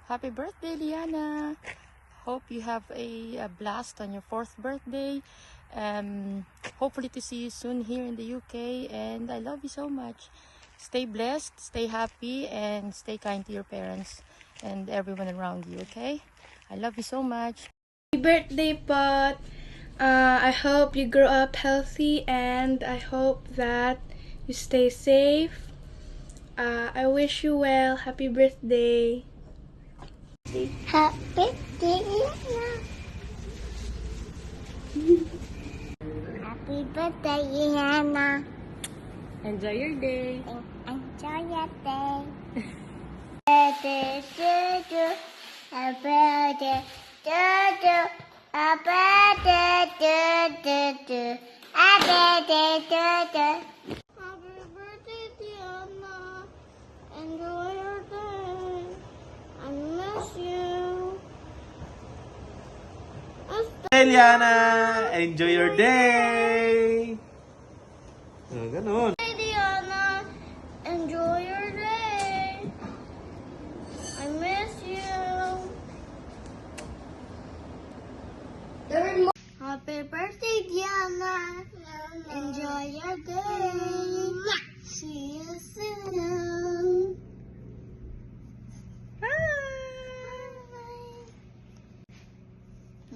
Happy birthday, Liana. Hope you have a blast on your 4th birthday. Hopefully to see you soon here in the UK. And I love you so much. Stay blessed, stay happy, and stay kind to your parents and everyone around you, okay? I love you so much. Happy birthday, Pot. I hope you grow up healthy, and I hope that you stay safe. I wish you well. Happy birthday. Happy birthday, Liana. Happy birthday, Liana. Enjoy your day. Enjoy your day. Birthday to you. Happy birthday to you. Happy birthday to you. Happy birthday to you. Happy birthday, Liana. Enjoy your day. I miss you. Hey Liana! Enjoy your day! Ganon. Hey, Liana. Enjoy your day. I miss you. Happy birthday, Diana. Enjoy your day. See you soon.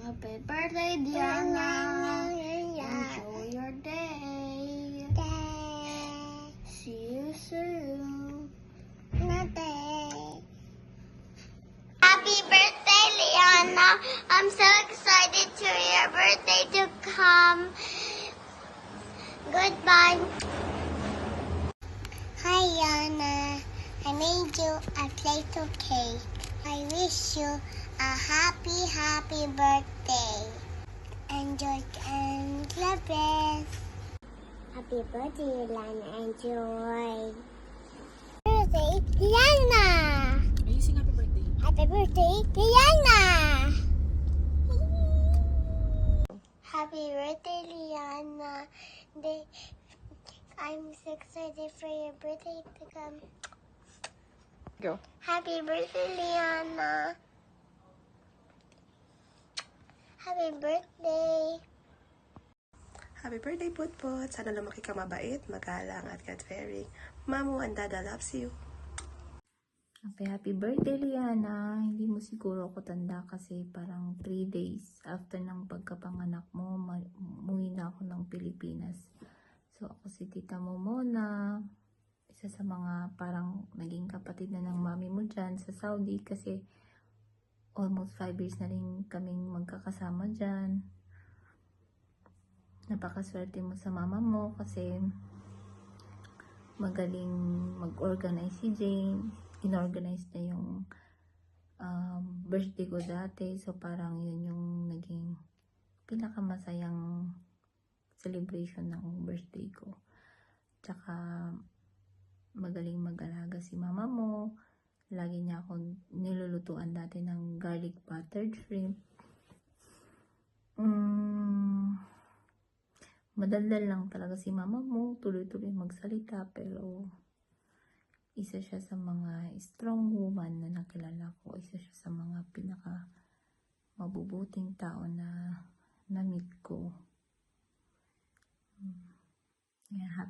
Happy birthday, Diana. Enjoy your day. See you soon. Happy birthday, Liana. I'm so excited to your birthday to come. Goodbye. Hi, Liana. I made you a plate of cake. I wish you a happy, happy birthday. Enjoy and the best. Happy birthday, Liana. Enjoy. Birthday, Liana. Are you sing happy birthday? Happy birthday, Liana. Happy birthday, Liana. I'm so excited for your birthday to come. Go. Happy birthday, Liana. Happy birthday. Happy birthday, Putput! Sana lumaki ka mabait, magalang at God-fearing. Mamu and Dada loves you. Happy birthday, Liana. Hindi mo siguro ako tanda kasi parang 3 days after ng pagkapanganak mo, umuwi na ako ng Pilipinas. So, ako si Tita Momona, isa sa mga parang naging kapatid na ng mami mo dyan sa Saudi kasi almost 5 years na rin kaming magkakasama dyan. Napakaswerte mo sa mama mo kasi magaling mag-organize si Jane. Inorganize na yung birthday ko dati. So, parang yun yung naging pinakamasayang celebration ng birthday ko. Tsaka, magaling mag-alaga si mama mo. Lagi niya akong nilulutuan dati ng garlic buttered shrimp. Madaldal lang talaga si mama mo. Tuloy-tuloy magsalita. Pero, isa siya sa mga strong woman na nakilala ko. Isa siya sa mga pinaka mabubuting tao na na-meet ko.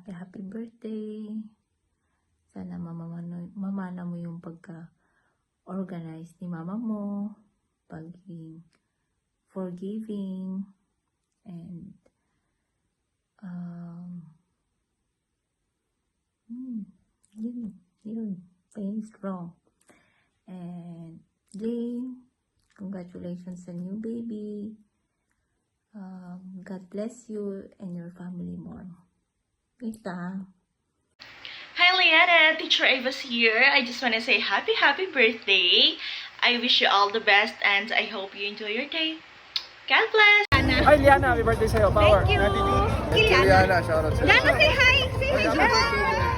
Happy birthday. Sana mamana mo yung pagka-organize ni mama mo. Pagiging forgiving. And yun, staying strong. And Jane, congratulations sa new baby. God bless you and your family more. Kita. Hi Liana, Teacher Ava's here. I just want to say happy birthday. I wish you all the best and I hope you enjoy your day. God bless! Hi Liana, happy birthday sa'yo. Power. Thank you. Liana, shoutout sa'yo. Liana, say hi. Say hi.